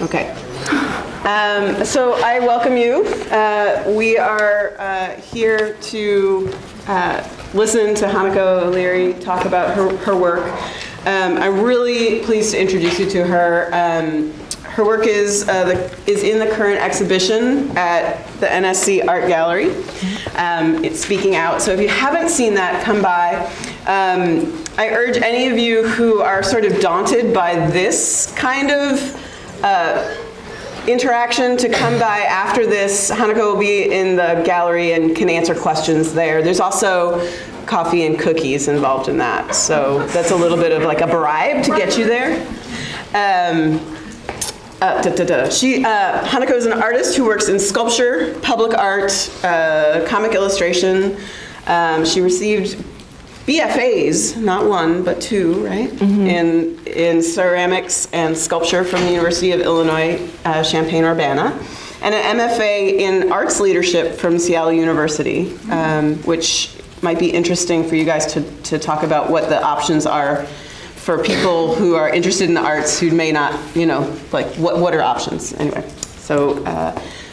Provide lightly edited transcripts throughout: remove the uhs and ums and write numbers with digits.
Okay. So I welcome you. We are here to listen to Hanako O'Leary talk about her work. I'm really pleased to introduce you to her. Her work is in the current exhibition at the NSC Art Gallery. It's Speaking Out. So if you haven't seen that, come by. I urge any of you who are sort of daunted by this kind of interaction to come by after this. Hanako will be in the gallery and can answer questions there. There's also coffee and cookies involved in that. So that's a little bit of like a bribe to get you there. Hanako is an artist who works in sculpture, public art, comic illustration. She received BFAs, not one, but two, right? Mm-hmm. in ceramics and sculpture from the University of Illinois, Champaign-Urbana, and an MFA in arts leadership from Seattle University, which might be interesting for you guys to talk about what the options are for people who are interested in the arts who may not, like what are options anyway. So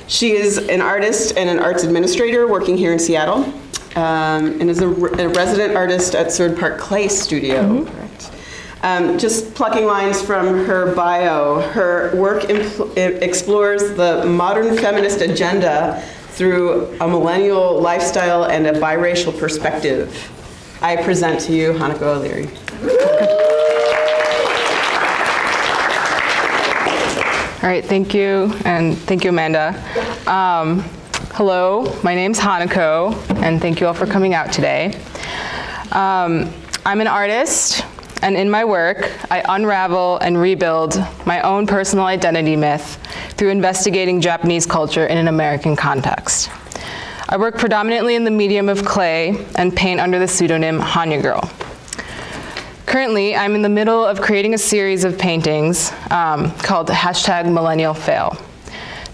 she is an artist and an arts administrator working here in Seattle. And is a resident artist at Sword Park Clay Studio. Mm-hmm. Correct. Just plucking lines from her bio, her work explores the modern feminist agenda through a millennial lifestyle and a biracial perspective. I present to you Hanako O'Leary. All right, thank you, and thank you, Amanda. Hello, my name's Hanako, and thank you all for coming out today. I'm an artist, and in my work, I unravel and rebuild my own personal identity myth through investigating Japanese culture in an American context. I work predominantly in the medium of clay and paint under the pseudonym Hanya Girl. Currently, I'm in the middle of creating a series of paintings called #MillennialFail.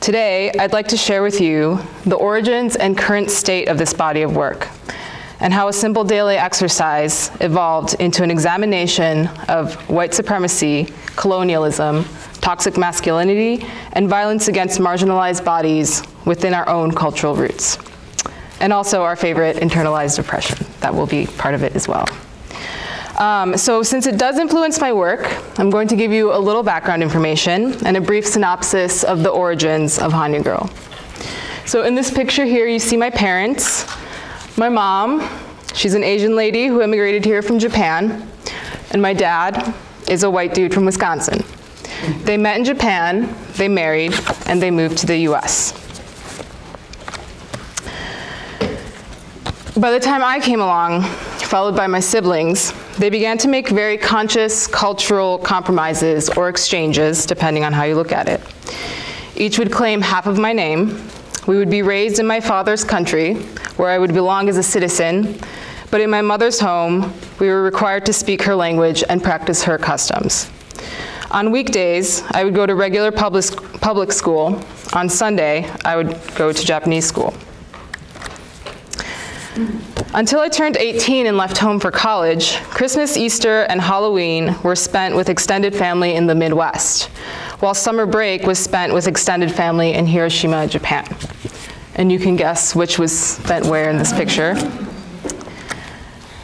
Today, I'd like to share with you the origins and current state of this body of work, and how a simple daily exercise evolved into an examination of white supremacy, colonialism, toxic masculinity, and violence against marginalized bodies within our own cultural roots. And also our favorite, internalized oppression. That will be part of it as well. So since it does influence my work, I'm going to give you a little background information and a brief synopsis of the origins of Hanya Girl. So in this picture here, you see my parents. My mom, she's an Asian lady who immigrated here from Japan, and my dad is a white dude from Wisconsin. They met in Japan, they married, and they moved to the US. By the time I came along, followed by my siblings, they began to make very conscious cultural compromises or exchanges, depending on how you look at it. Each would claim half of my name. We would be raised in my father's country, where I would belong as a citizen, but in my mother's home, we were required to speak her language and practice her customs. On weekdays, I would go to regular public school. On Sunday, I would go to Japanese school. Until I turned 18 and left home for college, Christmas, Easter, and Halloween were spent with extended family in the Midwest, while summer break was spent with extended family in Hiroshima, Japan. And you can guess which was spent where in this picture.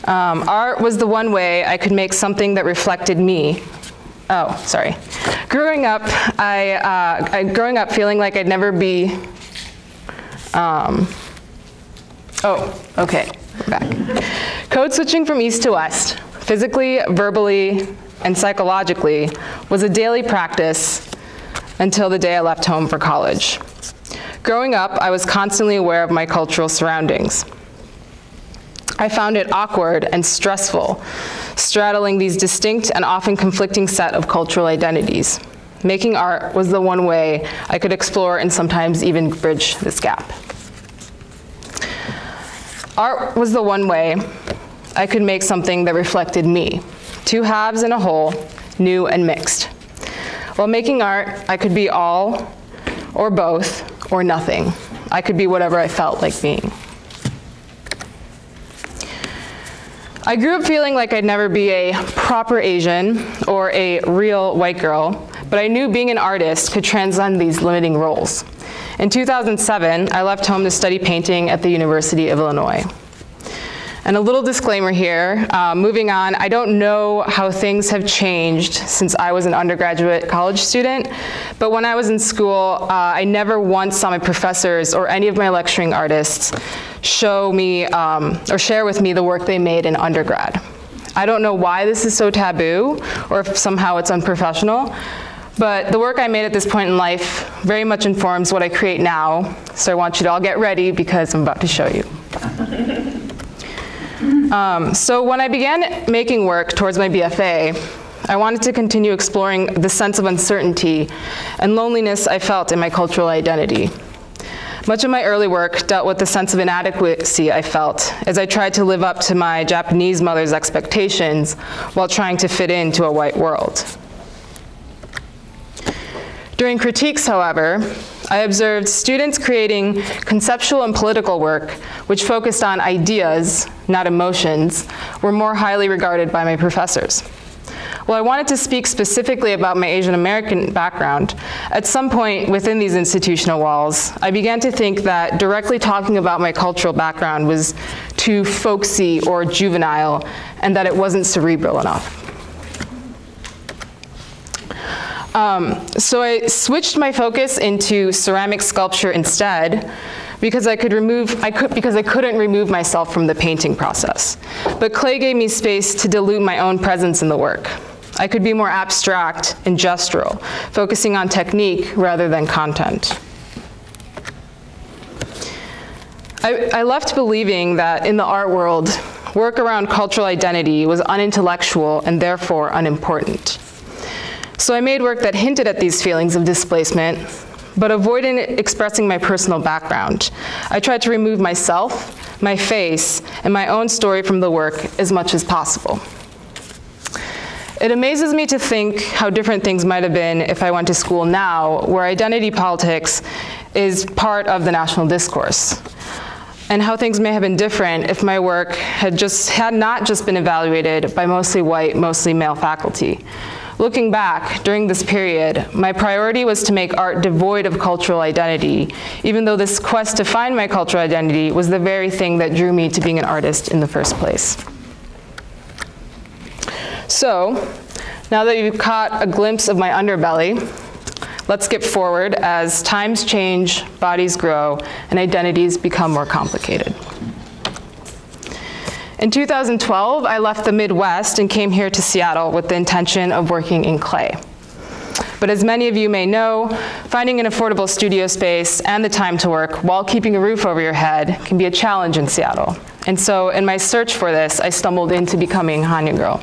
Art was the one way I could make something that reflected me. Oh, sorry. Growing up, growing up feeling like I'd never be, oh, okay, we're back. Code switching from east to west, physically, verbally, and psychologically, was a daily practice until the day I left home for college. Growing up, I was constantly aware of my cultural surroundings. I found it awkward and stressful, straddling these distinct and often conflicting set of cultural identities. Making art was the one way I could explore and sometimes even bridge this gap. Art was the one way I could make something that reflected me, two halves and a whole, new and mixed. While making art, I could be all, or both, or nothing. I could be whatever I felt like being. I grew up feeling like I'd never be a proper Asian or a real white girl but I knew being an artist could transcend these limiting roles. In 2007, I left home to study painting at the University of Illinois. And a little disclaimer here, moving on, I don't know how things have changed since I was an undergraduate college student, but when I was in school, I never once saw my professors or any of my lecturing artists show me or share with me the work they made in undergrad. I don't know why this is so taboo or if somehow it's unprofessional, but the work I made at this point in life very much informs what I create now, so I want you to all get ready because I'm about to show you. So when I began making work towards my BFA, I wanted to continue exploring the sense of uncertainty and loneliness I felt in my cultural identity. Much of my early work dealt with the sense of inadequacy I felt as I tried to live up to my Japanese mother's expectations while trying to fit into a white world. During critiques, however, I observed students creating conceptual and political work which focused on ideas, not emotions, were more highly regarded by my professors. While I wanted to speak specifically about my Asian American background, at some point within these institutional walls, I began to think that directly talking about my cultural background was too folksy or juvenile, and that it wasn't cerebral enough. So I switched my focus into ceramic sculpture instead, because I couldn't remove myself from the painting process. But clay gave me space to dilute my own presence in the work. I could be more abstract and gestural, focusing on technique rather than content. I left believing that in the art world, work around cultural identity was unintellectual and therefore unimportant. So I made work that hinted at these feelings of displacement, but avoided expressing my personal background. I tried to remove myself, my face, and my own story from the work as much as possible. It amazes me to think how different things might have been if I went to school now, where identity politics is part of the national discourse, and how things may have been different if my work had not just been evaluated by mostly white, mostly male faculty. Looking back, during this period, my priority was to make art devoid of cultural identity, even though this quest to find my cultural identity was the very thing that drew me to being an artist in the first place. So, now that you've caught a glimpse of my underbelly, let's skip forward as times change, bodies grow, and identities become more complicated. In 2012, I left the Midwest and came here to Seattle with the intention of working in clay. But as many of you may know, finding an affordable studio space and the time to work while keeping a roof over your head can be a challenge in Seattle. And so in my search for this, I stumbled into becoming Hanya Girl.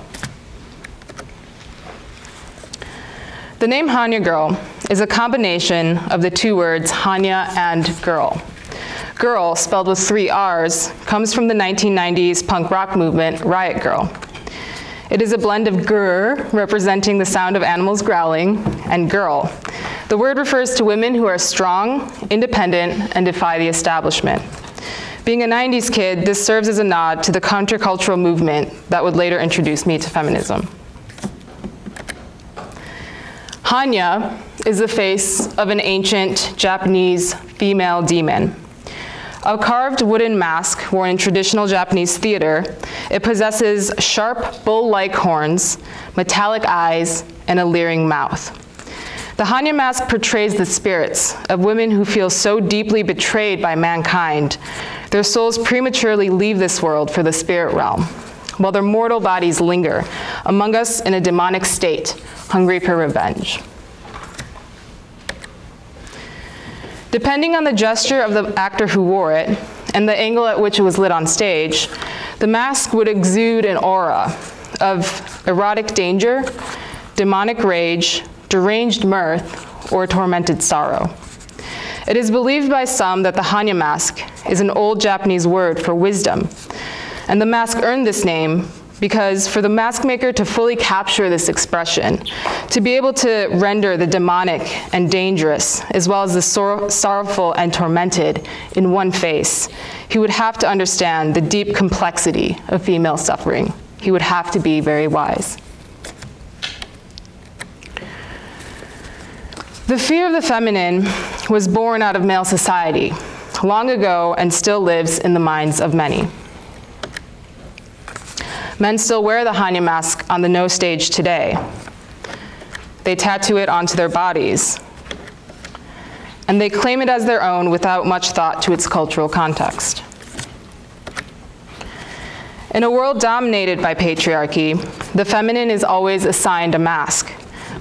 The name Hanya Girl is a combination of the two words Hanya and girl. Girl, spelled with 3 R's, comes from the 1990s punk rock movement, Riot Girl. It is a blend of grr, representing the sound of animals growling, and girl. The word refers to women who are strong, independent, and defy the establishment. Being a 90s kid, this serves as a nod to the countercultural movement that would later introduce me to feminism. Hanya is the face of an ancient Japanese female demon. A carved wooden mask worn in traditional Japanese theater, it possesses sharp bull-like horns, metallic eyes, and a leering mouth. The Hanya mask portrays the spirits of women who feel so deeply betrayed by mankind, their souls prematurely leave this world for the spirit realm, while their mortal bodies linger among us in a demonic state, hungry for revenge. Depending on the gesture of the actor who wore it and the angle at which it was lit on stage, the mask would exude an aura of erotic danger, demonic rage, deranged mirth, or tormented sorrow. It is believed by some that the Hanya mask is an old Japanese word for wisdom, and the mask earned this name because for the mask maker to fully capture this expression, to be able to render the demonic and dangerous, as well as the sorrowful and tormented in one face, he would have to understand the deep complexity of female suffering. He would have to be very wise. The fear of the feminine was born out of male society long ago and still lives in the minds of many. Men still wear the Hanya mask on the No stage today. They tattoo it onto their bodies. And they claim it as their own without much thought to its cultural context. In a world dominated by patriarchy, the feminine is always assigned a mask.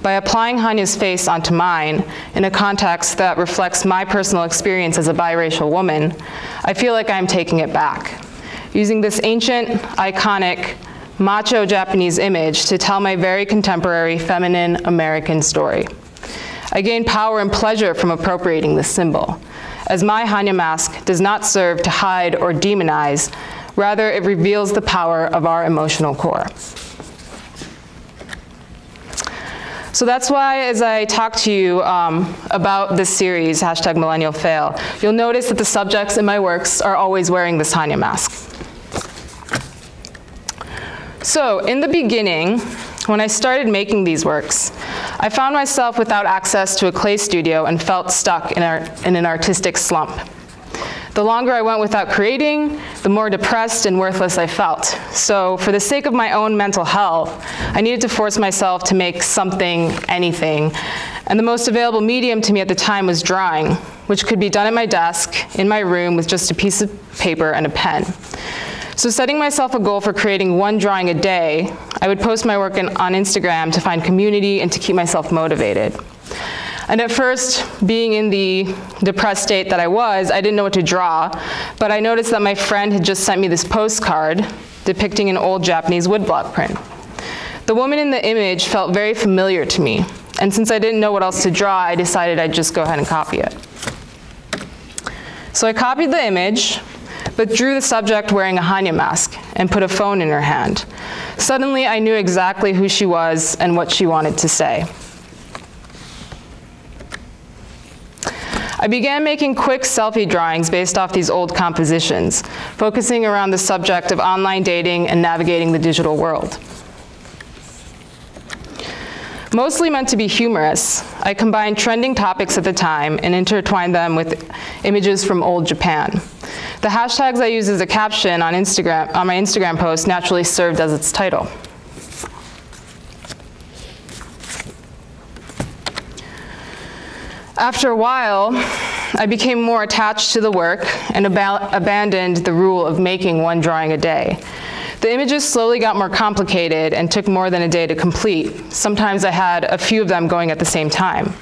By applying Hanya's face onto mine in a context that reflects my personal experience as a biracial woman, I feel like I'm taking it back, using this ancient, iconic, macho Japanese image to tell my very contemporary feminine American story. I gain power and pleasure from appropriating this symbol, as my Hanya mask does not serve to hide or demonize, rather it reveals the power of our emotional core. So that's why as I talk to you about this series, #MillennialFail, you'll notice that the subjects in my works are always wearing this Hanya mask. So in the beginning, when I started making these works, I found myself without access to a clay studio and felt stuck in an artistic slump. The longer I went without creating, the more depressed and worthless I felt. So for the sake of my own mental health, I needed to force myself to make something, anything. And the most available medium to me at the time was drawing, which could be done at my desk, in my room, with just a piece of paper and a pen. So setting myself a goal for creating one drawing a day, I would post my work on Instagram to find community and to keep myself motivated. And at first, being in the depressed state that I was, I didn't know what to draw, but I noticed that my friend had just sent me this postcard depicting an old Japanese woodblock print. The woman in the image felt very familiar to me, and since I didn't know what else to draw, I decided I'd just go ahead and copy it. So I copied the image, but drew the subject wearing a Hanya mask and put a phone in her hand. Suddenly, I knew exactly who she was and what she wanted to say. I began making quick selfie drawings based off these old compositions, focusing around the subject of online dating and navigating the digital world. Mostly meant to be humorous, I combined trending topics at the time and intertwined them with images from old Japan. The hashtags I used as a caption on my Instagram post naturally served as its title. After a while, I became more attached to the work and abandoned the rule of making one drawing a day. The images slowly got more complicated and took more than a day to complete. Sometimes I had a few of them going at the same time.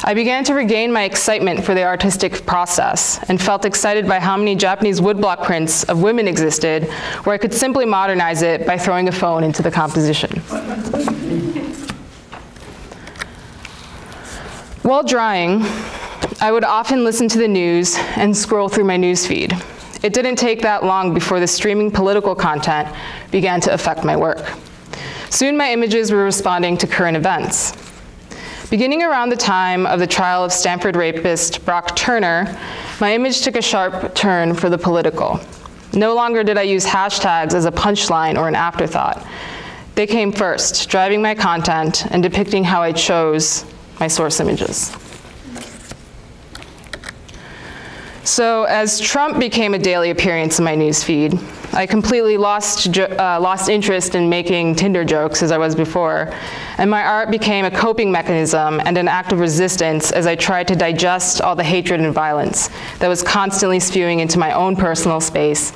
I began to regain my excitement for the artistic process and felt excited by how many Japanese woodblock prints of women existed where I could simply modernize it by throwing a phone into the composition. While drawing, I would often listen to the news and scroll through my news feed. It didn't take that long before the streaming political content began to affect my work. Soon my images were responding to current events. Beginning around the time of the trial of Stanford rapist Brock Turner, my image took a sharp turn for the political. No longer did I use hashtags as a punchline or an afterthought. They came first, driving my content and depicting how I chose my source images. So as Trump became a daily appearance in my newsfeed, I completely lost interest in making Tinder jokes as I was before, and my art became a coping mechanism and an act of resistance as I tried to digest all the hatred and violence that was constantly spewing into my own personal space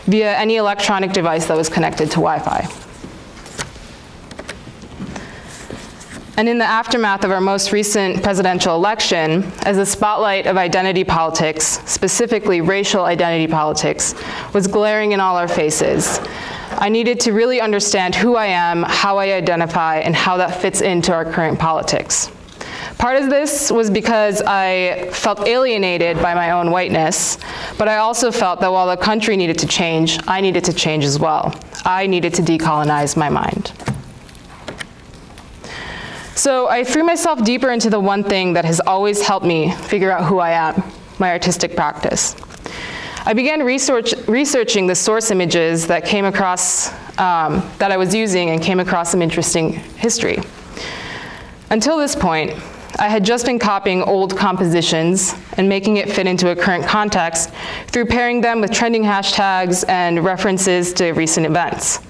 via any electronic device that was connected to Wi-Fi. And in the aftermath of our most recent presidential election, as the spotlight of identity politics, specifically racial identity politics, was glaring in all our faces, I needed to really understand who I am, how I identify, and how that fits into our current politics. Part of this was because I felt alienated by my own whiteness, but I also felt that while the country needed to change, I needed to change as well. I needed to decolonize my mind. So I threw myself deeper into the one thing that has always helped me figure out who I am, my artistic practice. I began researching the source images that came across, that I was using and came across some interesting history. Until this point, I had just been copying old compositions and making it fit into a current context through pairing them with trending hashtags and references to recent events.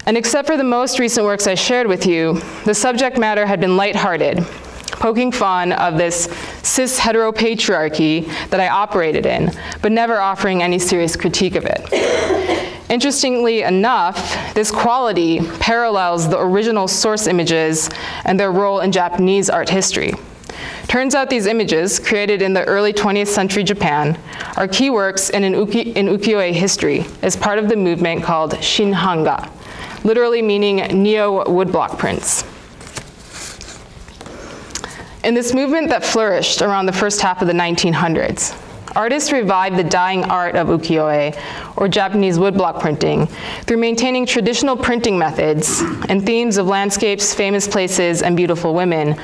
And except for the most recent works I shared with you, the subject matter had been lighthearted, poking fun of this cis-heteropatriarchy that I operated in, but never offering any serious critique of it. Interestingly enough, this quality parallels the original source images and their role in Japanese art history. Turns out these images, created in the early 20th century Japan, are key works in ukiyo-e history as part of the movement called Shinhanga, literally meaning neo-woodblock prints. In this movement that flourished around the first half of the 1900s, artists revived the dying art of ukiyo-e, or Japanese woodblock printing, through maintaining traditional printing methods and themes of landscapes, famous places, and beautiful women,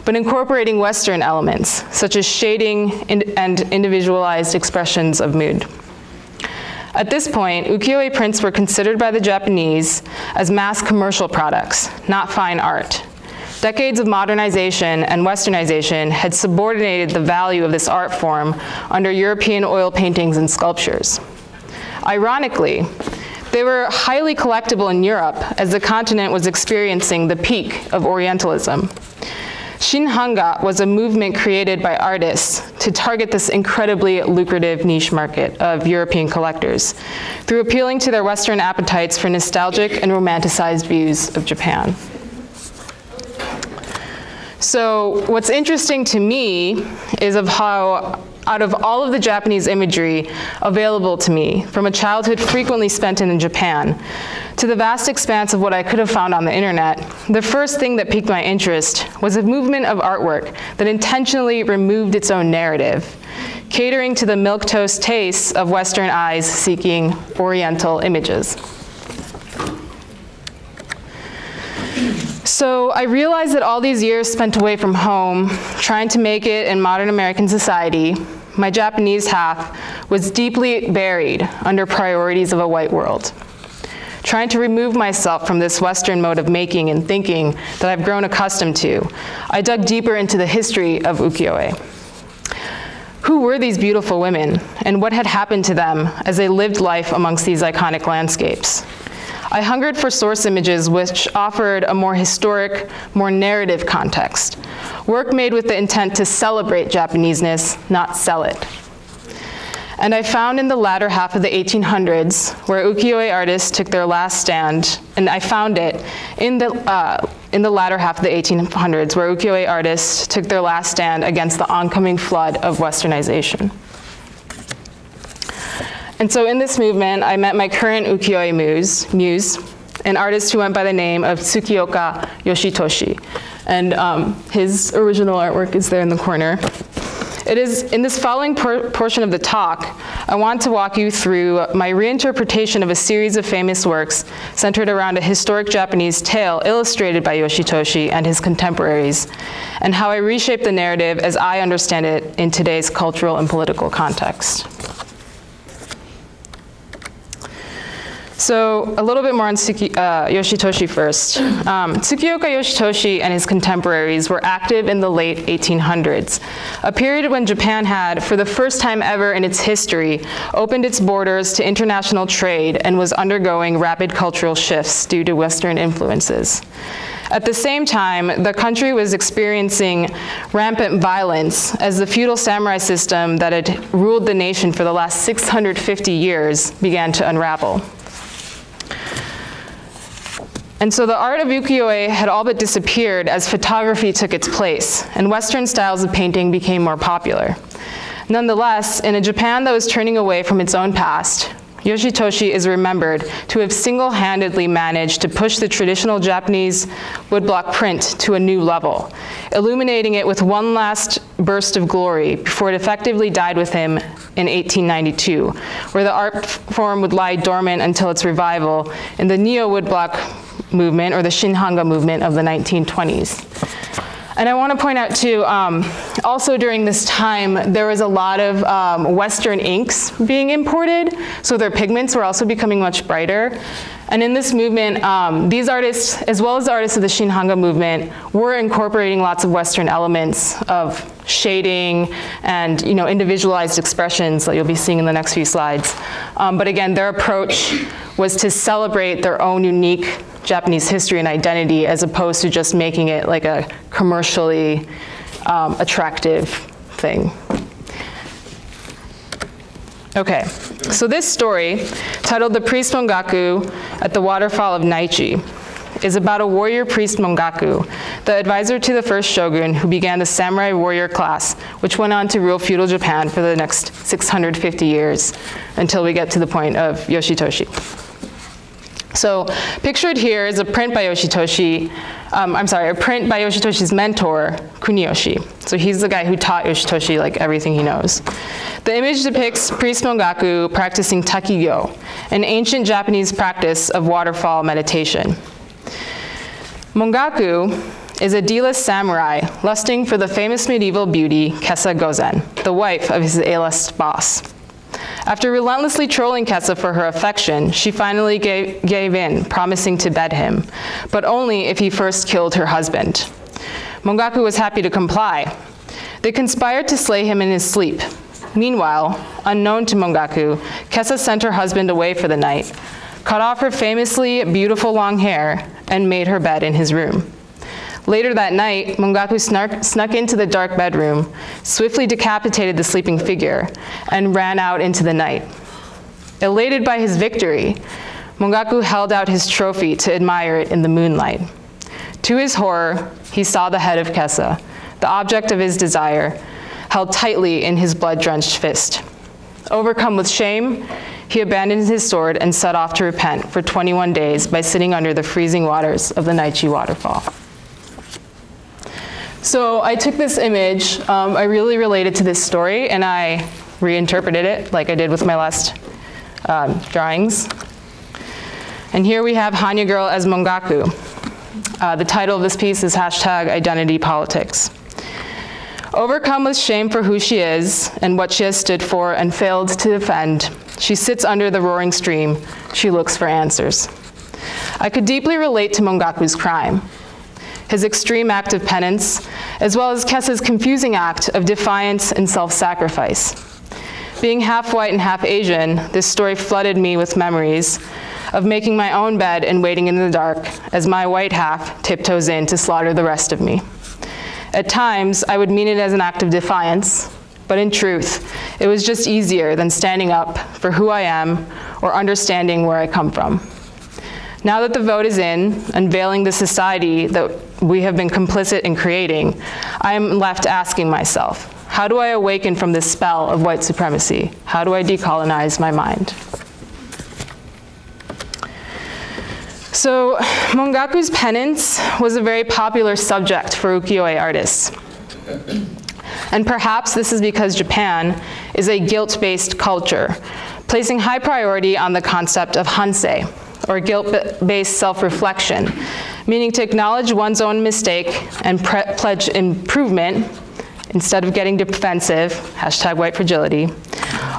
but incorporating Western elements, such as shading and individualized expressions of mood. At this point, ukiyo-e prints were considered by the Japanese as mass commercial products, not fine art. Decades of modernization and westernization had subordinated the value of this art form under European oil paintings and sculptures. Ironically, they were highly collectible in Europe as the continent was experiencing the peak of Orientalism. Shinhanga was a movement created by artists to target this incredibly lucrative niche market of European collectors through appealing to their Western appetites for nostalgic and romanticized views of Japan. So what's interesting to me is of how, out of all of the Japanese imagery available to me, from a childhood frequently spent in Japan, to the vast expanse of what I could have found on the internet, the first thing that piqued my interest was a movement of artwork that intentionally removed its own narrative, catering to the milquetoast tastes of Western eyes seeking Oriental images. So I realized that all these years spent away from home, trying to make it in modern American society, my Japanese half was deeply buried under priorities of a white world. Trying to remove myself from this Western mode of making and thinking that I've grown accustomed to, I dug deeper into the history of ukiyo-e. Who were these beautiful women, and what had happened to them as they lived life amongst these iconic landscapes? I hungered for source images which offered a more historic, more narrative context, work made with the intent to celebrate Japaneseness, not sell it. And I found in the latter half of the 1800s, where ukiyo-e artists took their last stand, and I found it in the latter half of the 1800s, where ukiyo-e artists took their last stand against the oncoming flood of westernization. And so in this movement, I met my current ukiyo-e muse, an artist who went by the name of Tsukioka Yoshitoshi. And his original artwork is there in the corner. It is, in this following portion of the talk, I want to walk you through my reinterpretation of a series of famous works centered around a historic Japanese tale illustrated by Yoshitoshi and his contemporaries, and how I reshape the narrative as I understand it in today's cultural and political context. So a little bit more on Yoshitoshi first. Tsukioka Yoshitoshi and his contemporaries were active in the late 1800s, a period when Japan had, for the first time ever in its history, opened its borders to international trade and was undergoing rapid cultural shifts due to Western influences. At the same time, the country was experiencing rampant violence as the feudal samurai system that had ruled the nation for the last 650 years began to unravel. And so the art of ukiyo-e had all but disappeared as photography took its place, and Western styles of painting became more popular. Nonetheless, in a Japan that was turning away from its own past, Yoshitoshi is remembered to have single-handedly managed to push the traditional Japanese woodblock print to a new level, illuminating it with one last burst of glory before it effectively died with him in 1892, where the art form would lie dormant until its revival in the neo-woodblock movement, or the Shinhanga movement of the 1920s. And I want to point out too, also during this time, there was a lot of Western inks being imported, so their pigments were also becoming much brighter. And in this movement, these artists, as well as the artists of the Shinhanga movement, were incorporating lots of Western elements of shading and individualized expressions that you'll be seeing in the next few slides. But again, their approach was to celebrate their own unique Japanese history and identity, as opposed to just making it like a commercially attractive thing. Okay, so this story, titled The Priest Mongaku at the Waterfall of Naichi, is about a warrior priest Mongaku, the advisor to the first shogun who began the samurai warrior class, which went on to rule feudal Japan for the next 650 years, until we get to the point of Yoshitoshi. So pictured here is a print by Yoshitoshi's mentor, Kuniyoshi. So he's the guy who taught Yoshitoshi like everything he knows. The image depicts priest Mongaku practicing takigyo, an ancient Japanese practice of waterfall meditation. Mongaku is a D-list samurai lusting for the famous medieval beauty Kessa Gozen, the wife of his A-list boss. After relentlessly trolling Kessa for her affection, she finally gave in, promising to bed him, but only if he first killed her husband. Mongaku was happy to comply. They conspired to slay him in his sleep. Meanwhile, unknown to Mongaku, Kessa sent her husband away for the night, cut off her famously beautiful long hair, and made her bed in his room. Later that night, Mongaku snuck into the dark bedroom, swiftly decapitated the sleeping figure, and ran out into the night. Elated by his victory, Mongaku held out his trophy to admire it in the moonlight. To his horror, he saw the head of Kessa, the object of his desire, held tightly in his blood-drenched fist. Overcome with shame, he abandoned his sword and set off to repent for 21 days by sitting under the freezing waters of the Naichi waterfall. So I took this image, I really related to this story, and I reinterpreted it like I did with my last drawings. And here we have Hanya Girl as Mongaku. The title of this piece is #IdentityPolitics. Overcome with shame for who she is and what she has stood for and failed to defend, she sits under the roaring stream. She looks for answers. I could deeply relate to Mongaku's crime, his extreme act of penance, as well as Kessa's confusing act of defiance and self-sacrifice. Being half white and half Asian, this story flooded me with memories of making my own bed and waiting in the dark as my white half tiptoes in to slaughter the rest of me. At times, I would mean it as an act of defiance, but in truth, it was just easier than standing up for who I am or understanding where I come from. Now that the vote is in, unveiling the society that we have been complicit in creating, I am left asking myself, how do I awaken from this spell of white supremacy? How do I decolonize my mind? So Mongaku's penance was a very popular subject for ukiyo-e artists. And perhaps this is because Japan is a guilt-based culture, placing high priority on the concept of hansei, or guilt-based self-reflection, meaning to acknowledge one's own mistake and pledge improvement instead of getting defensive, #whitefragility.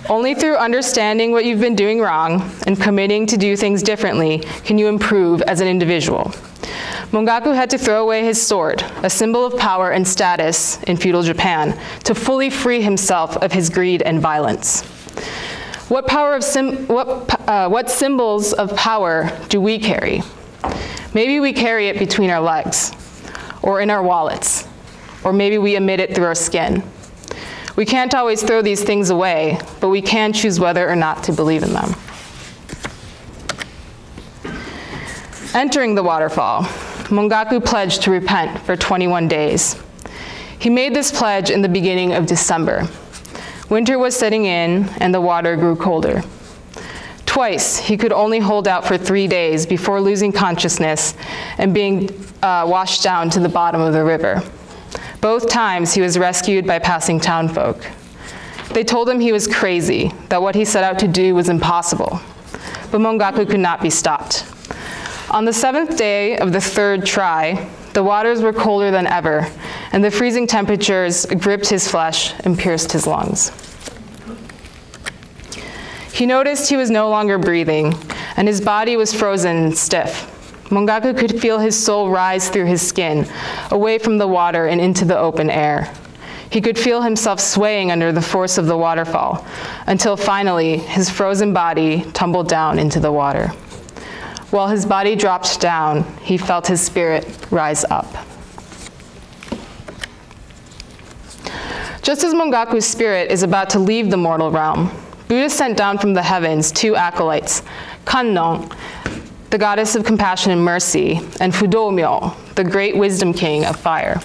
Only through understanding what you've been doing wrong and committing to do things differently can you improve as an individual. Mongaku had to throw away his sword, a symbol of power and status in feudal Japan, to fully free himself of his greed and violence. What symbols of power do we carry? Maybe we carry it between our legs, or in our wallets, or maybe we emit it through our skin. We can't always throw these things away, but we can choose whether or not to believe in them. Entering the waterfall, Mongaku pledged to repent for 21 days. He made this pledge in the beginning of December. Winter was setting in, and the water grew colder. Twice, he could only hold out for 3 days before losing consciousness and being washed down to the bottom of the river. Both times, he was rescued by passing townfolk. They told him he was crazy, that what he set out to do was impossible. But Mongaku could not be stopped. On the 7th day of the 3rd try, the waters were colder than ever, and the freezing temperatures gripped his flesh and pierced his lungs. He noticed he was no longer breathing, and his body was frozen and stiff. Mongaku could feel his soul rise through his skin, away from the water and into the open air. He could feel himself swaying under the force of the waterfall, until finally his frozen body tumbled down into the water. While his body dropped down, he felt his spirit rise up. Just as Mongaku's spirit is about to leave the mortal realm, Buddha sent down from the heavens 2 acolytes, Kannon, the goddess of compassion and mercy, and Fudomyo, the great wisdom king of fire.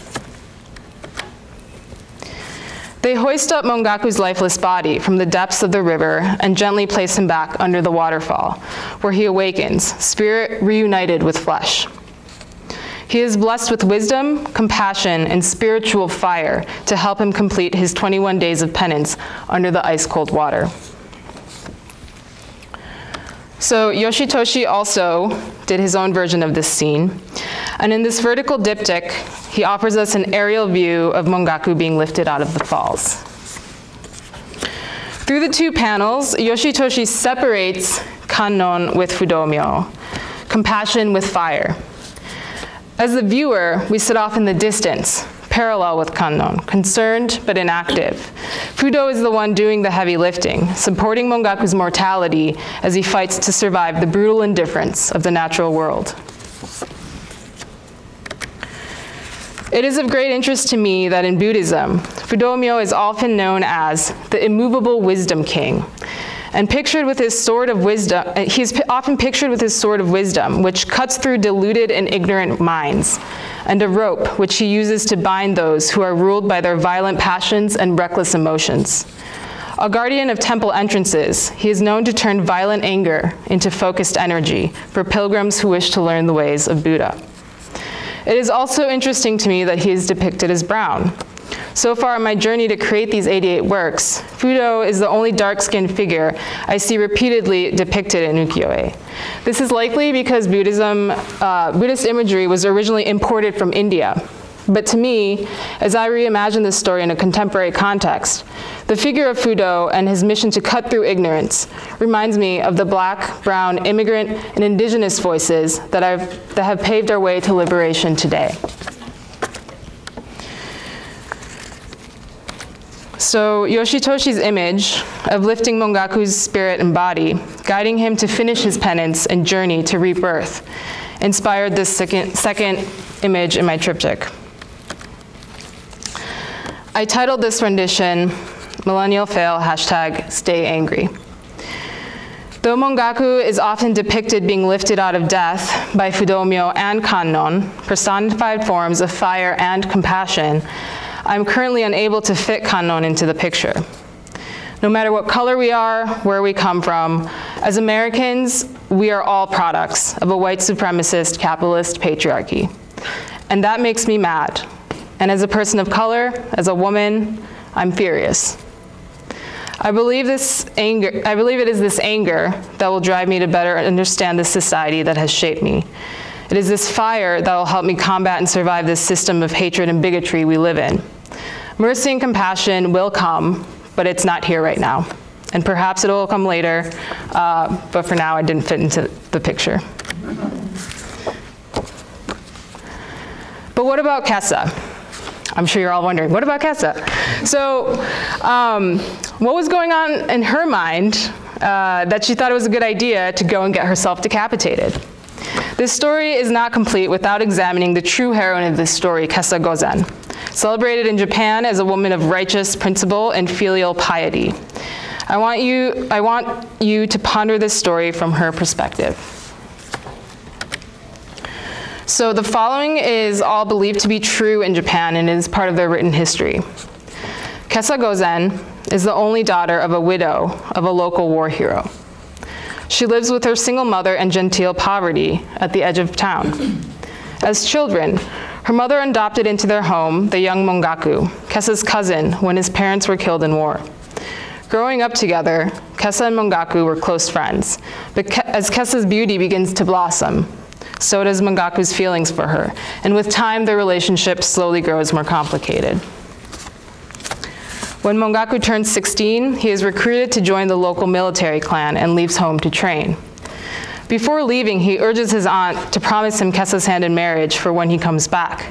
They hoist up Mongaku's lifeless body from the depths of the river and gently place him back under the waterfall, where he awakens, spirit reunited with flesh. He is blessed with wisdom, compassion, and spiritual fire to help him complete his 21 days of penance under the ice-cold water. So Yoshitoshi also did his own version of this scene. And in this vertical diptych, he offers us an aerial view of Mongaku being lifted out of the falls. Through the 2 panels, Yoshitoshi separates Kannon with Fudomyo, compassion with fire. As the viewer, we sit off in the distance, parallel with Kannon, concerned but inactive. Fudo is the one doing the heavy lifting, supporting Mongaku's mortality as he fights to survive the brutal indifference of the natural world. It is of great interest to me that in Buddhism, Fudomyo is often known as the immovable wisdom king, and pictured with his sword of wisdom. He's often pictured with his sword of wisdom, which cuts through deluded and ignorant minds, and a rope which he uses to bind those who are ruled by their violent passions and reckless emotions. A guardian of temple entrances, he is known to turn violent anger into focused energy for pilgrims who wish to learn the ways of Buddha. It is also interesting to me that he is depicted as brown. So far in my journey to create these 88 works, Fudo is the only dark-skinned figure I see repeatedly depicted in ukiyo-e. This is likely because Buddhist imagery was originally imported from India. But to me, as I reimagine this story in a contemporary context, the figure of Fudo and his mission to cut through ignorance reminds me of the black, brown, immigrant, and indigenous voices that have paved our way to liberation today. So Yoshitoshi's image of lifting Mongaku's spirit and body, guiding him to finish his penance and journey to rebirth, inspired this second image in my triptych. I titled this rendition, Millennial Fail, #StayAngry. Though Mongaku is often depicted being lifted out of death by Fudomyo and Kannon, personified forms of fire and compassion, I'm currently unable to fit Kannon into the picture. No matter what color we are, where we come from, as Americans, we are all products of a white supremacist capitalist patriarchy. And that makes me mad. And as a person of color, as a woman, I'm furious. I believe it is this anger that will drive me to better understand the society that has shaped me. It is this fire that will help me combat and survive this system of hatred and bigotry we live in. Mercy and compassion will come, but it's not here right now. And perhaps it will come later, but for now I didn't fit into the picture. But what about Kessa? I'm sure you're all wondering, what about Kessa? So what was going on in her mind that she thought it was a good idea to go and get herself decapitated? This story is not complete without examining the true heroine of this story, Kessa Gozen, celebrated in Japan as a woman of righteous principle and filial piety. I want you to ponder this story from her perspective. So the following is all believed to be true in Japan and is part of their written history. Kessa Gozen is the only daughter of a widow of a local war hero. She lives with her single mother in genteel poverty at the edge of town. As children, her mother adopted into their home the young Mongaku, Kessa's cousin, when his parents were killed in war. Growing up together, Kessa and Mongaku were close friends, but as Kessa's beauty begins to blossom, So does Mongaku's feelings for her, and with time, their relationship slowly grows more complicated. When Mongaku turns 16, he is recruited to join the local military clan and leaves home to train. Before leaving, he urges his aunt to promise him Kesa's hand in marriage for when he comes back.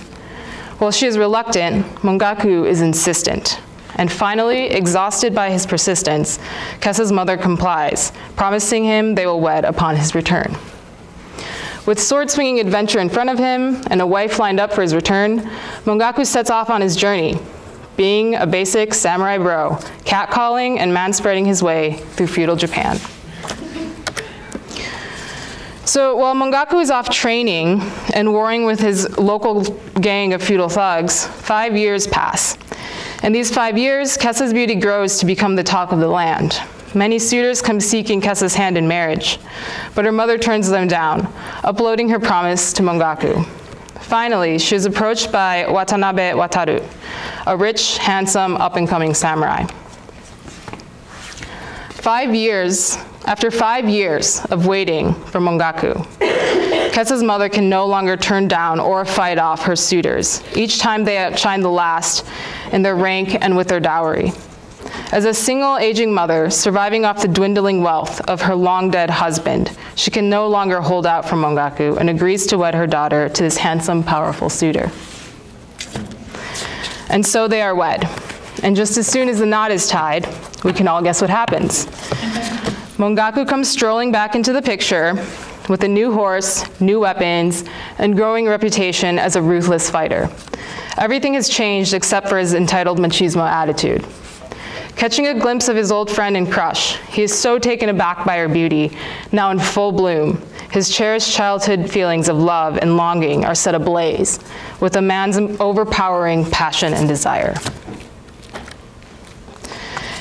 While she is reluctant, Mongaku is insistent. And finally, exhausted by his persistence, Kesa's mother complies, promising him they will wed upon his return. With sword-swinging adventure in front of him and a wife lined up for his return, Mongaku sets off on his journey, being a basic samurai bro, catcalling and manspreading his way through feudal Japan. So while Mongaku is off training and warring with his local gang of feudal thugs, 5 years pass. In these 5 years, Kesa's beauty grows to become the talk of the land. Many suitors come seeking Kesa's hand in marriage, but her mother turns them down, uploading her promise to Mongaku. Finally, she is approached by Watanabe Wataru, a rich, handsome, up-and-coming samurai. After 5 years of waiting for Mongaku, Kesa's mother can no longer turn down or fight off her suitors. Each time they outshine the last in their rank and with their dowry. As a single aging mother, surviving off the dwindling wealth of her long-dead husband, she can no longer hold out for Mongaku and agrees to wed her daughter to this handsome, powerful suitor. And so they are wed. And just as soon as the knot is tied, we can all guess what happens. Mongaku comes strolling back into the picture with a new horse, new weapons, and growing reputation as a ruthless fighter. Everything has changed except for his entitled machismo attitude. Catching a glimpse of his old friend and crush, he is so taken aback by her beauty, now in full bloom. His cherished childhood feelings of love and longing are set ablaze with a man's overpowering passion and desire.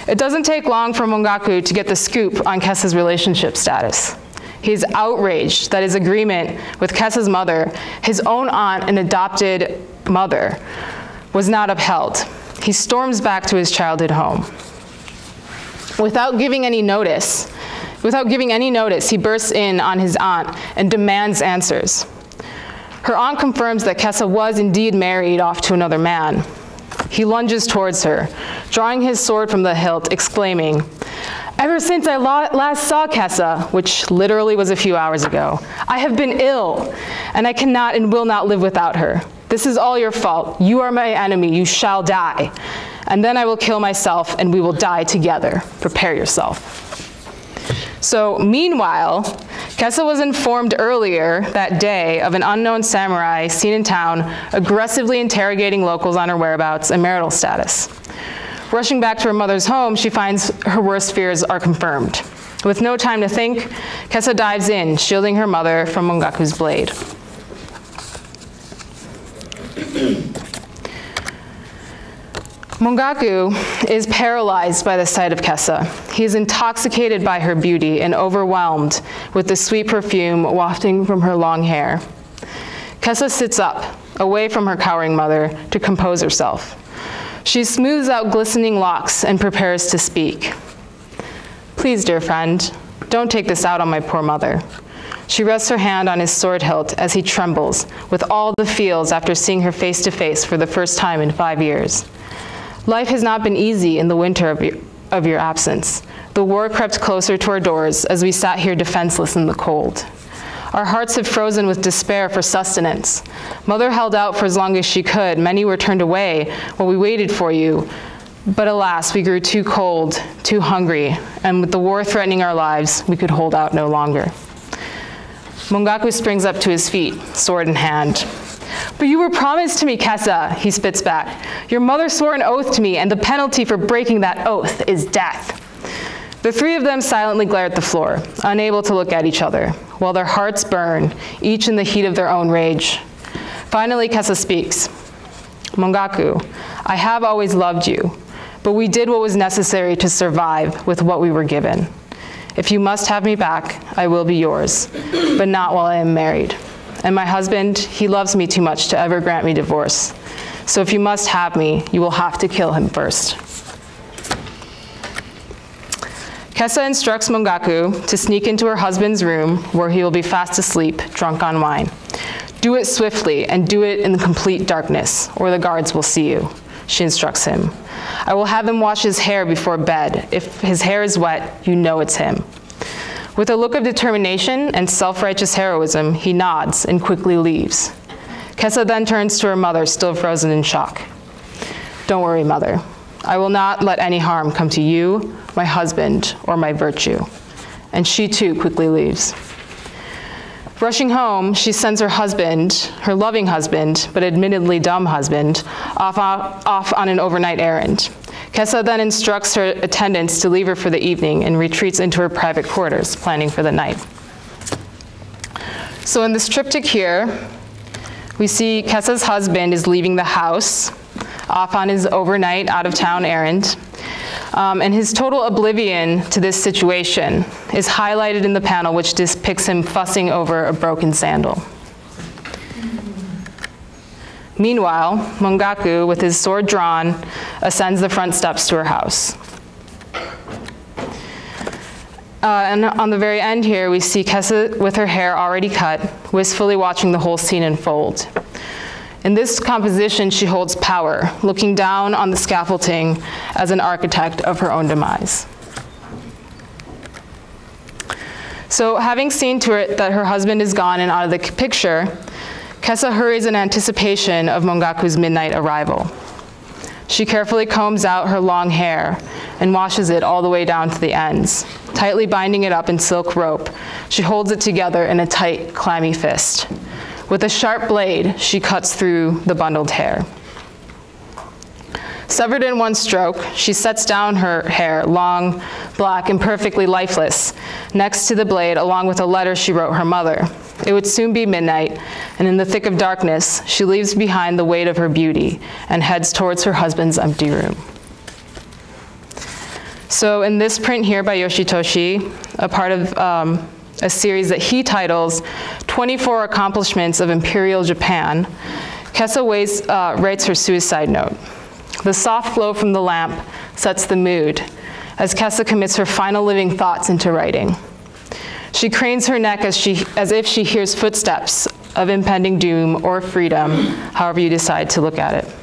It doesn't take long for Mongaku to get the scoop on Kesa's relationship status. He's outraged that his agreement with Kesa's mother, his own aunt and adopted mother, was not upheld. He storms back to his childhood home. Without giving any notice, he bursts in on his aunt and demands answers. Her aunt confirms that Kesa was indeed married off to another man. He lunges towards her, drawing his sword from the hilt, exclaiming, "Ever since I last saw Kesa," which literally was a few hours ago, "I have been ill, and I cannot and will not live without her. This is all your fault. You are my enemy. You shall die. And then I will kill myself, and we will die together. Prepare yourself." So meanwhile, Kesa was informed earlier that day of an unknown samurai seen in town aggressively interrogating locals on her whereabouts and marital status. Rushing back to her mother's home, she finds her worst fears are confirmed. With no time to think, Kesa dives in, shielding her mother from Mongaku's blade. Mongaku is paralyzed by the sight of Kesa. He is intoxicated by her beauty and overwhelmed with the sweet perfume wafting from her long hair. Kesa sits up, away from her cowering mother, to compose herself. She smooths out glistening locks and prepares to speak. "Please, dear friend, don't take this out on my poor mother." She rests her hand on his sword hilt as he trembles with all the feels after seeing her face to face for the first time in 5 years. Life has not been easy in the winter of your absence. The war crept closer to our doors as we sat here defenseless in the cold. Our hearts have frozen with despair for sustenance. Mother held out for as long as she could. Many were turned away while we waited for you. But alas, we grew too cold, too hungry, and with the war threatening our lives, we could hold out no longer. Mongaku springs up to his feet, sword in hand. "But you were promised to me, Kesa," he spits back. "Your mother swore an oath to me, and the penalty for breaking that oath is death." The three of them silently glare at the floor, unable to look at each other, while their hearts burn, each in the heat of their own rage. Finally, Kesa speaks. "Mongaku, I have always loved you, but we did what was necessary to survive with what we were given. If you must have me back, I will be yours, but not while I am married. And my husband, he loves me too much to ever grant me divorce. So if you must have me, you will have to kill him first." Kessa instructs Mongaku to sneak into her husband's room where he will be fast asleep, drunk on wine. Do it swiftly and do it in complete darkness, or the guards will see you, she instructs him. I will have him wash his hair before bed. If his hair is wet, you know it's him. With a look of determination and self-righteous heroism, he nods and quickly leaves. Kessa then turns to her mother, still frozen in shock. Don't worry, mother. I will not let any harm come to you, my husband, or my virtue. And she too quickly leaves. Rushing home, she sends her husband, her loving husband, but admittedly dumb husband, off on an overnight errand. Kessa then instructs her attendants to leave her for the evening and retreats into her private quarters, planning for the night. So in this triptych here, we see Kessa's husband is leaving the house, off on his overnight out-of-town errand. And his total oblivion to this situation is highlighted in the panel which depicts him fussing over a broken sandal. Meanwhile, Mongaku, with his sword drawn, ascends the front steps to her house. And on the very end here, we see Kessa with her hair already cut, wistfully watching the whole scene unfold. In this composition, she holds power, looking down on the scaffolding as an architect of her own demise. So having seen to it that her husband is gone and out of the picture, Kessa hurries in anticipation of Mongaku's midnight arrival. She carefully combs out her long hair and washes it all the way down to the ends. Tightly binding it up in silk rope, she holds it together in a tight, clammy fist. With a sharp blade, she cuts through the bundled hair. Severed in one stroke, she sets down her hair, long, black, and perfectly lifeless, next to the blade, along with a letter she wrote her mother. It would soon be midnight, and in the thick of darkness, she leaves behind the weight of her beauty and heads towards her husband's empty room. So in this print here by Yoshitoshi, a part of a series that he titles 24 Accomplishments of Imperial Japan, Kessa writes her suicide note. The soft glow from the lamp sets the mood as Kessa commits her final living thoughts into writing. She cranes her neck as if she hears footsteps of impending doom or freedom, however you decide to look at it.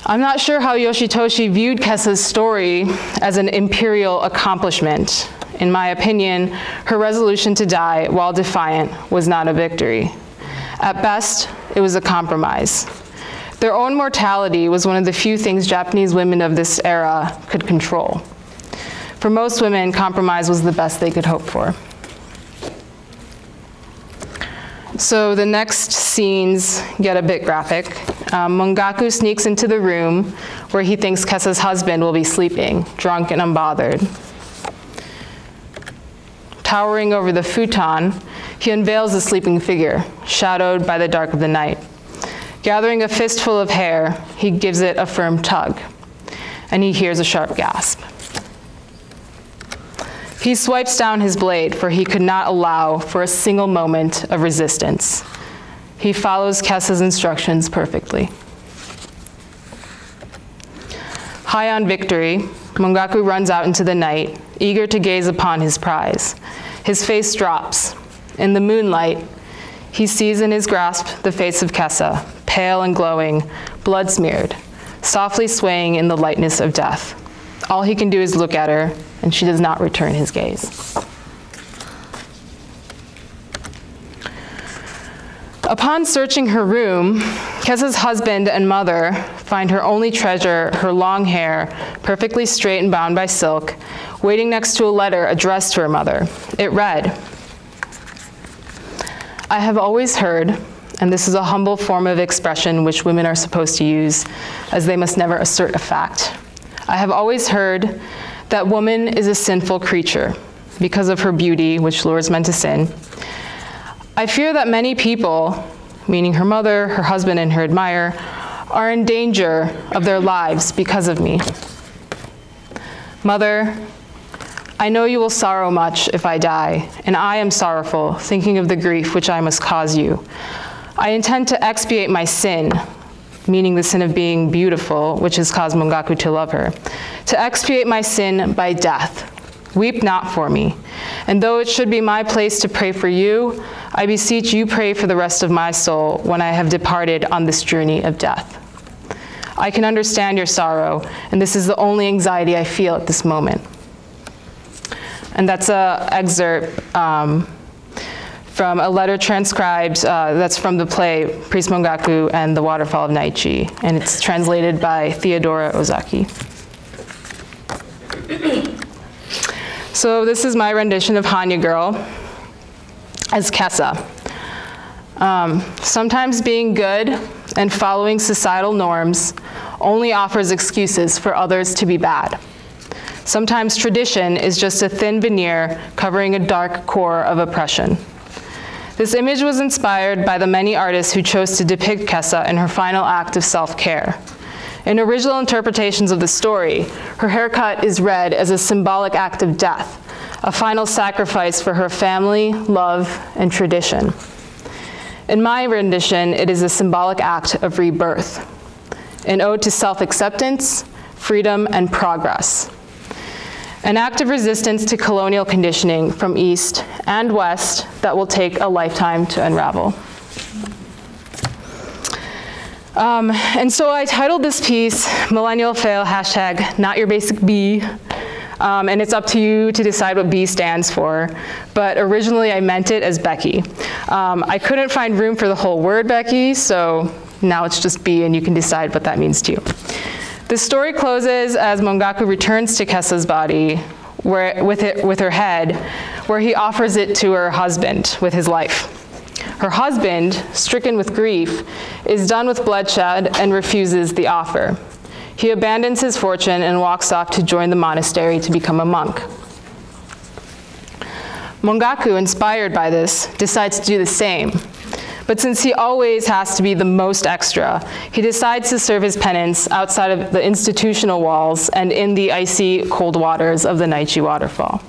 I'm not sure how Yoshitoshi viewed Kessa's story as an imperial accomplishment. In my opinion, her resolution to die while defiant was not a victory. At best, it was a compromise. Their own mortality was one of the few things Japanese women of this era could control. For most women, compromise was the best they could hope for. So the next scenes get a bit graphic. Mongaku sneaks into the room where he thinks Kessa's husband will be sleeping, drunk and unbothered. Towering over the futon, he unveils the sleeping figure, shadowed by the dark of the night. Gathering a fistful of hair, he gives it a firm tug, and he hears a sharp gasp. He swipes down his blade, for he could not allow for a single moment of resistance. He follows Kessa's instructions perfectly. High on victory, Mongaku runs out into the night, eager to gaze upon his prize. His face drops. In the moonlight, he sees in his grasp the face of Kessa, pale and glowing, blood-smeared, softly swaying in the lightness of death. All he can do is look at her, and she does not return his gaze. Upon searching her room, Kessa's husband and mother find her only treasure, her long hair, perfectly straight and bound by silk, waiting next to a letter addressed to her mother. It read, "I have always heard," and this is a humble form of expression which women are supposed to use, as they must never assert a fact. "I have always heard that woman is a sinful creature because of her beauty, which lures men to sin. I fear that many people," meaning her mother, her husband, and her admirer, "are in danger of their lives because of me. Mother, I know you will sorrow much if I die, and I am sorrowful, thinking of the grief which I must cause you. I intend to expiate my sin, meaning the sin of being beautiful, which has caused Mongaku to love her, to expiate my sin by death. Weep not for me. And though it should be my place to pray for you, I beseech you pray for the rest of my soul when I have departed on this journey of death. I can understand your sorrow, and this is the only anxiety I feel at this moment. And that's an excerpt from a letter transcribed that's from the play Priest Mongaku and the Waterfall of Naichi, and it's translated by Theodora Ozaki. So this is my rendition of Hanya Girl as Kessa. Sometimes being good and following societal norms only offers excuses for others to be bad. Sometimes tradition is just a thin veneer covering a dark core of oppression. This image was inspired by the many artists who chose to depict Kessa in her final act of self-care. In original interpretations of the story, her haircut is read as a symbolic act of death, a final sacrifice for her family, love, and tradition. In my rendition, it is a symbolic act of rebirth, an ode to self-acceptance, freedom, and progress. An act of resistance to colonial conditioning from East and West that will take a lifetime to unravel. And so I titled this piece, Millennial Fail, #NotYourBasicB, and it's up to you to decide what B stands for, but originally I meant it as Becky. I couldn't find room for the whole word Becky, so now it's just B and you can decide what that means to you. The story closes as Mongaku returns to Kessa's body with her head, where he offers it to her husband with his life. Her husband, stricken with grief, is done with bloodshed and refuses the offer. He abandons his fortune and walks off to join the monastery to become a monk. Mongaku, inspired by this, decides to do the same. But since he always has to be the most extra, he decides to serve his penance outside of the institutional walls and in the icy cold waters of the Naichi waterfall.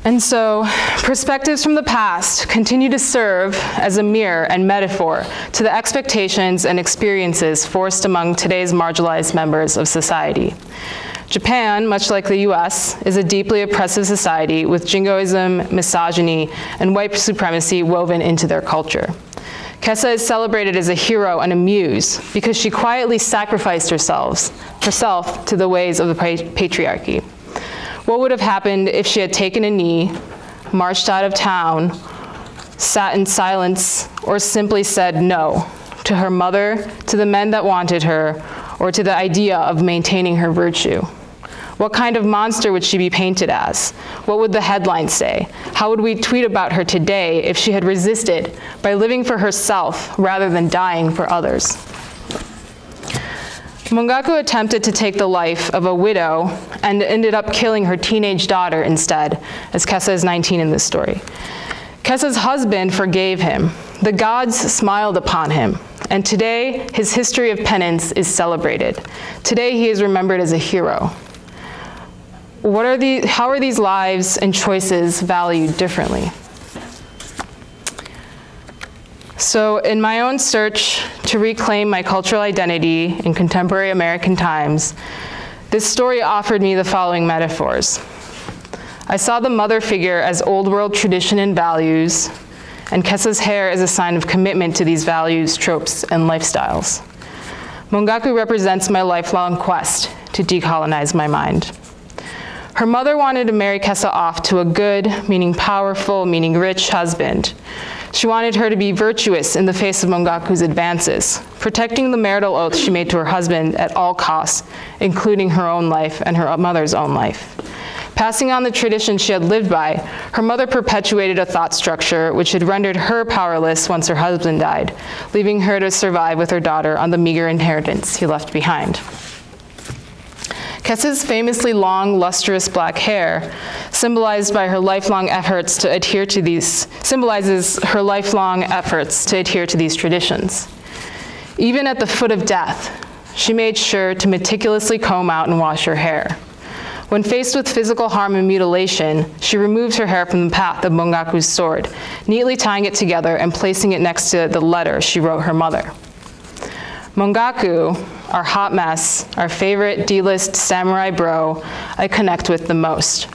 And so, perspectives from the past continue to serve as a mirror and metaphor to the expectations and experiences forced among today's marginalized members of society. Japan, much like the US, is a deeply oppressive society with jingoism, misogyny, and white supremacy woven into their culture. Kessa is celebrated as a hero and a muse because she quietly sacrificed herself to the ways of the patriarchy. What would have happened if she had taken a knee, marched out of town, sat in silence, or simply said no to her mother, to the men that wanted her, or to the idea of maintaining her virtue? What kind of monster would she be painted as? What would the headlines say? How would we tweet about her today if she had resisted by living for herself rather than dying for others? Mongaku attempted to take the life of a widow and ended up killing her teenage daughter instead, as Kessa is 19 in this story. Kessa's husband forgave him. The gods smiled upon him. And today, his history of penance is celebrated. Today, he is remembered as a hero. How are these lives and choices valued differently? So in my own search to reclaim my cultural identity in contemporary American times, this story offered me the following metaphors. I saw the mother figure as old world tradition and values, and Kessa's hair as a sign of commitment to these values, tropes, and lifestyles. Mongaku represents my lifelong quest to decolonize my mind. Her mother wanted to marry Kessa off to a good, meaning powerful, meaning rich husband. She wanted her to be virtuous in the face of Mongaku's advances, protecting the marital oath she made to her husband at all costs, including her own life and her mother's own life. Passing on the tradition she had lived by, her mother perpetuated a thought structure which had rendered her powerless once her husband died, leaving her to survive with her daughter on the meager inheritance he left behind. Kessa's famously long, lustrous black hair, symbolizes her lifelong efforts to adhere to these traditions. Even at the foot of death, she made sure to meticulously comb out and wash her hair. When faced with physical harm and mutilation, she removes her hair from the path of Mongaku's sword, neatly tying it together and placing it next to the letter she wrote her mother. Mongaku, our hot mess, our favorite D-list samurai bro, I connect with the most.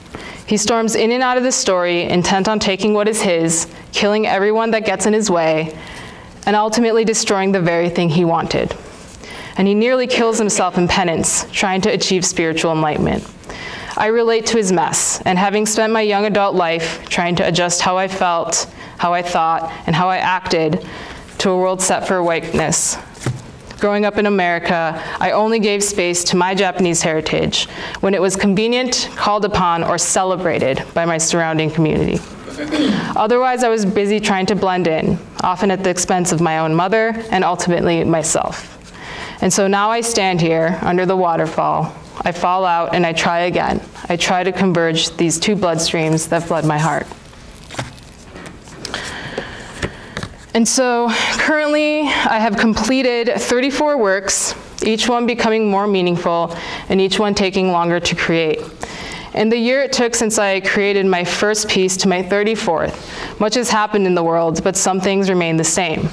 He storms in and out of the story, intent on taking what is his, killing everyone that gets in his way, and ultimately destroying the very thing he wanted. And he nearly kills himself in penance, trying to achieve spiritual enlightenment. I relate to his mess, and having spent my young adult life trying to adjust how I felt, how I thought, and how I acted to a world set for whiteness. Growing up in America, I only gave space to my Japanese heritage when it was convenient, called upon, or celebrated by my surrounding community. Otherwise, I was busy trying to blend in, often at the expense of my own mother and ultimately myself. And so now I stand here under the waterfall. I fall out and I try again. I try to converge these two bloodstreams that flood my heart. And so currently I have completed 34 works, each one becoming more meaningful and each one taking longer to create. In the year it took since I created my first piece to my 34th, much has happened in the world, but some things remain the same.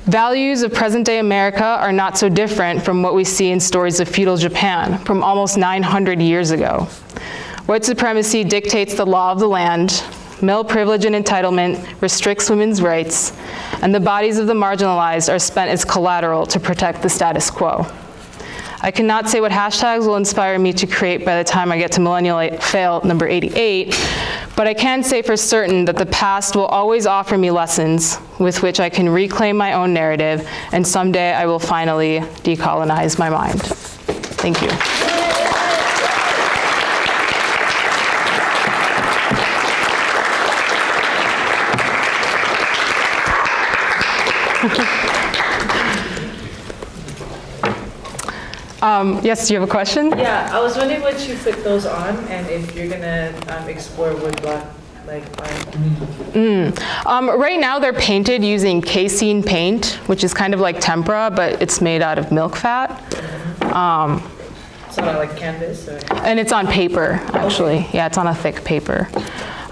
Values of present-day America are not so different from what we see in stories of feudal Japan from almost 900 years ago. White supremacy dictates the law of the land, male privilege and entitlement restricts women's rights, and the bodies of the marginalized are spent as collateral to protect the status quo. I cannot say what hashtags will inspire me to create by the time I get to Millennial Fail number 88, but I can say for certain that the past will always offer me lessons with which I can reclaim my own narrative, and someday I will finally decolonize my mind. Thank you. Yes, do you have a question? Yeah, I was wondering what you put those on, and if you're gonna explore woodblock like art. Right now they're painted using casein paint, which is kind of like tempera, but it's made out of milk fat. It's not like canvas, or? And it's on paper, actually. Okay. Yeah, it's on a thick paper.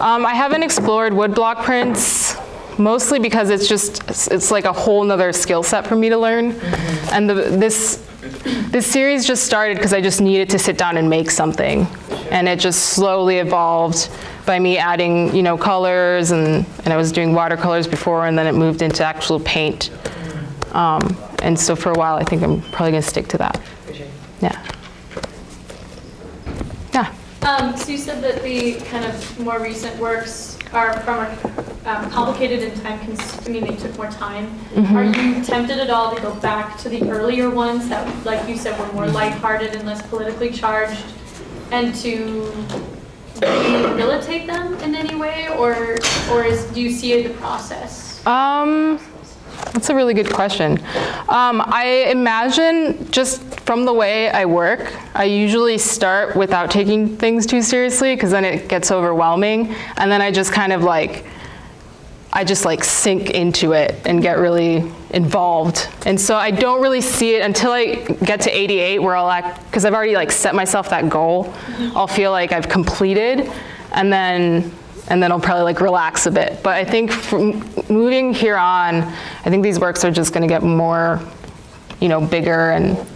I haven't explored woodblock prints, mostly because it's like a whole nother skill set for me to learn. Mm-hmm. And this series just started because I just needed to sit down and make something. Sure. And it just slowly evolved by me adding, colors, and I was doing watercolors before, and then it moved into actual paint. And so for a while, I think I'm probably gonna stick to that. Appreciate it. Yeah. Yeah. So you said that the kind of more recent works are complicated and time-consuming. They took more time. Mm-hmm. Are you tempted at all to go back to the earlier ones that, like you said, were more lighthearted and less politically charged, and to rehabilitate them in any way, or do you see the process? That's a really good question. I imagine, just from the way I work, I usually start without taking things too seriously, because then it gets overwhelming, and then I just kind of sink into it and get really involved. And so I don't really see it until I get to 88, where I'll act, because I've already set myself that goal. Mm-hmm. I'll feel like I've completed, and then I'll probably relax a bit. But I think from moving here on, I think these works are just going to get more, bigger and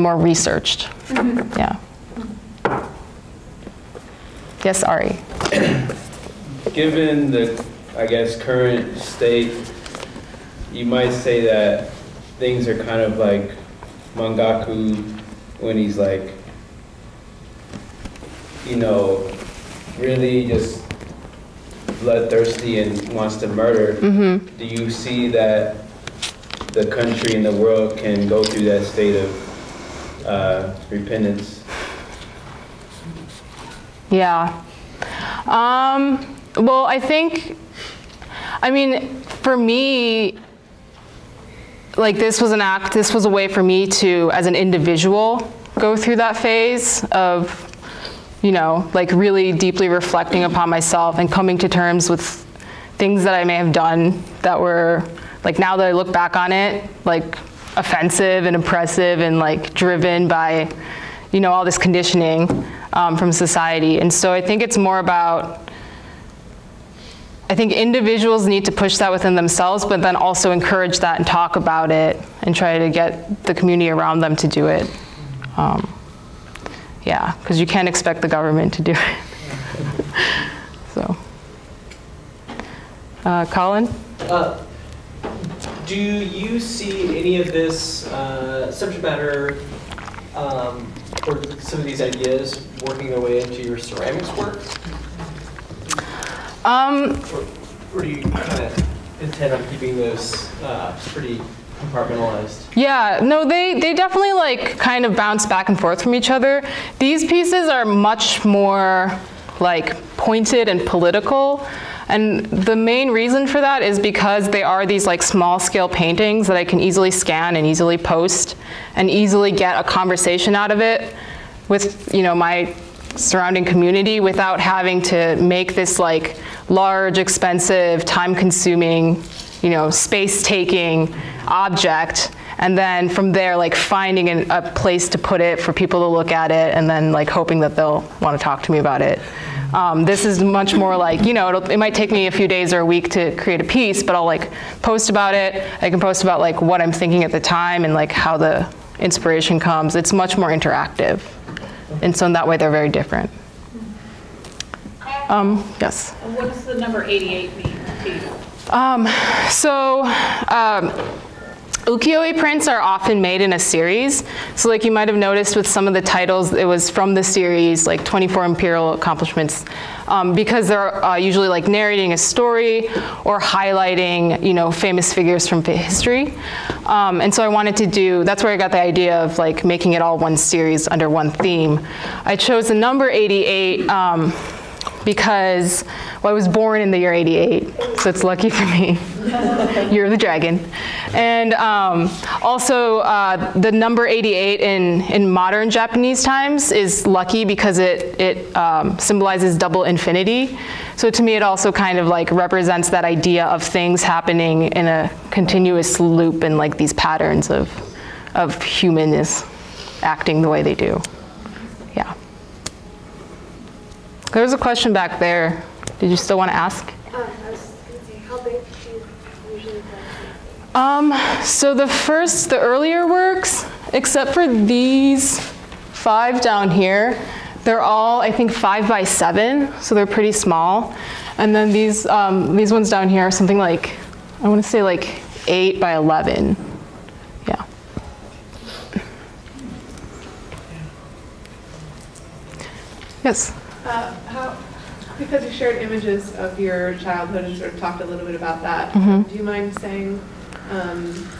more researched. Mm-hmm. Yeah. Yes, Ari. Given the, current state, you might say that things are kind of like Mongaku when he's really just bloodthirsty and wants to murder. Mm-hmm. Do you see that the country and the world can go through that state of repentance? Yeah. Well, for me, this was a way for me to, as an individual, go through that phase of, really deeply reflecting upon myself and coming to terms with things that I may have done that were, now that I look back on it, offensive and oppressive and driven by, all this conditioning. from society. And so I think it's more about, I think individuals need to push that within themselves, but then also encourage that and talk about it and try to get the community around them to do it. Yeah, because you can't expect the government to do it. So, Colin? Do you see any of this subject matter or some of these ideas working their way into your ceramics work? Or do you kind of intend on keeping those pretty compartmentalized? Yeah, no, they definitely like kind of bounce back and forth from each other. These pieces are much more like pointed and political. And the main reason for that is because they are these like small scale paintings that I can easily scan and easily post and easily get a conversation out of it with, you know, my surrounding community without having to make this like large, expensive, time-consuming, you know, space-taking object, and then from there like finding a place to put it for people to look at it, and then like hoping that they'll want to talk to me about it. This is much more like, you know, it might take me a few days or a week to create a piece, but I'll like post about it. I can post about like what I'm thinking at the time and like how the inspiration comes. It's much more interactive. And so in that way, they're very different. Yes? What does the number 88 mean to you? Ukiyo-e prints are often made in a series. So like you might have noticed with some of the titles, it was from the series, like 24 Imperial Accomplishments, because they're usually like narrating a story or highlighting, you know, famous figures from history. And so I wanted to do, that's where I got the idea of like making it all one series under one theme. I chose the number 88 because, well, I was born in the year 88, so it's lucky for me. Year of the dragon. And also the number 88 in modern Japanese times is lucky because it symbolizes double infinity. So to me it also kind of like represents that idea of things happening in a continuous loop and like these patterns of humanness acting the way they do. Yeah. There was a question back there. Did you still want to ask? I was going to say, how big do you usually make? So the earlier works, except for these 5 down here, they're all, I think, 5 by 7, so they're pretty small. And then these ones down here are something like, I want to say like 8 by 11. Yeah. Yes? Because you shared images of your childhood and sort of talked a little bit about that, do you mind saying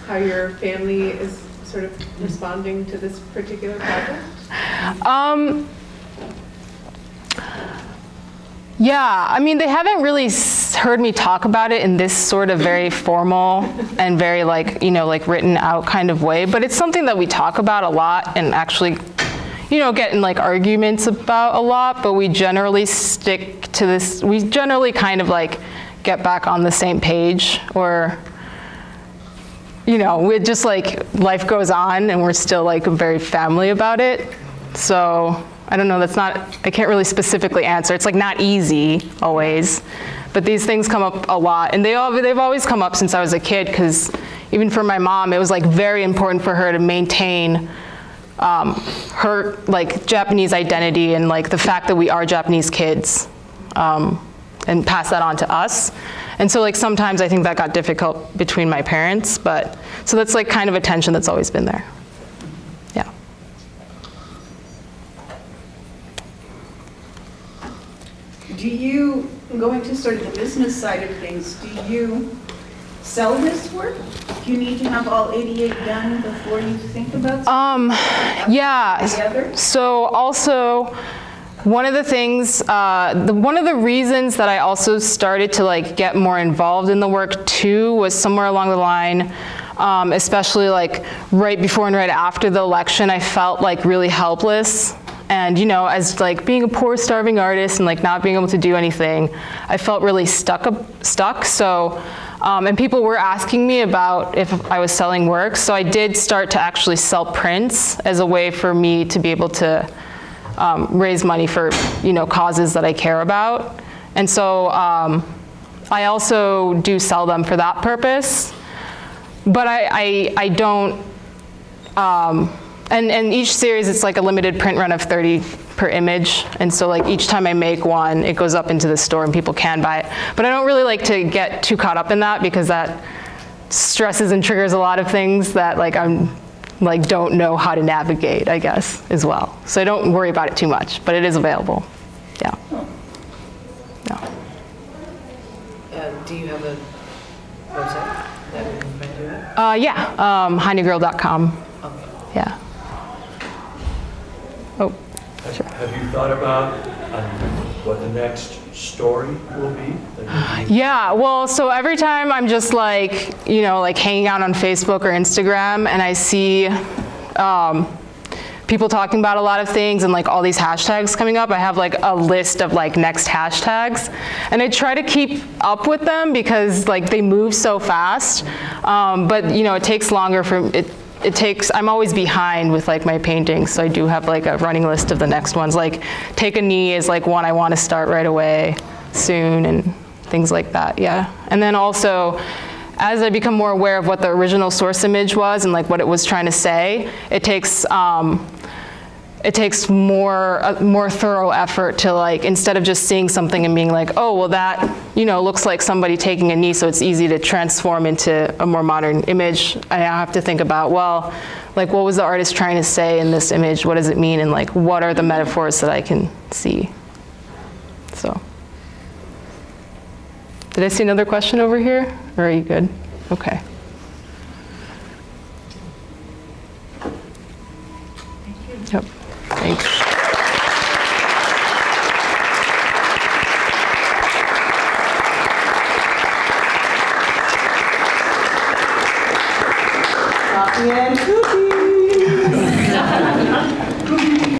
how your family is sort of responding to this particular project? Yeah, I mean, they haven't really heard me talk about it in this sort of very formal and very like, you know, like written out kind of way, but it's something that we talk about a lot and actually, you know, get in like arguments about a lot, but we generally stick to this, we generally kind of like get back on the same page, or, you know, we just like life goes on and we're still like very family about it. So I don't know, that's not, I can't really specifically answer. It's like not easy always, but these things come up a lot, and they've always come up since I was a kid, because even for my mom, it was like very important for her to maintain her like Japanese identity and like the fact that we are Japanese kids, and pass that on to us. And so like sometimes I think that got difficult between my parents, but so that's like kind of a tension that's always been there. Yeah. Do you, going to sort of the business side of things, do you sell this work? Do you need to have all 88 done before you think about yeah. the others? So also, one of the things, one of the reasons that I also started to like get more involved in the work too was somewhere along the line, especially like right before and right after the election, I felt like really helpless. And you know, as like being a poor, starving artist and like not being able to do anything, I felt really stuck. So, and people were asking me about if I was selling work. So I did start to actually sell prints as a way for me to be able to raise money for, causes that I care about. And so I also do sell them for that purpose. But I don't, and each series, it's like a limited print run of 30 per image. And so like each time I make one, it goes up into the store and people can buy it. But I don't really like to get too caught up in that because that stresses and triggers a lot of things that like don't know how to navigate, I guess, as well. So I don't worry about it too much, but it is available. Yeah. No. Do you have a website that we can find you at? Yeah, HeineGirl.com. Okay. Yeah. Oh, sure. Have you thought about what the next story will be? Yeah, well, so every time I'm just like, like hanging out on Facebook or Instagram and I see people talking about a lot of things and like all these hashtags coming up, I have like a list of like next hashtags. And I try to keep up with them because like they move so fast. But it takes longer for I'm always behind with like my paintings, so I do have like a running list of the next ones. Like Take a Knee is like one I want to start right away soon and things like that, yeah. And then also, as I become more aware of what the original source image was and like what it was trying to say, it takes more thorough effort to like, instead of just seeing something and being like, oh, well that, looks like somebody taking a knee, so it's easy to transform into a more modern image. I have to think about, well, like what was the artist trying to say in this image? What does it mean? And like, what are the metaphors that I can see? So. Did I see another question over here? Or are you good? Okay. Yep. Thanks. Copy and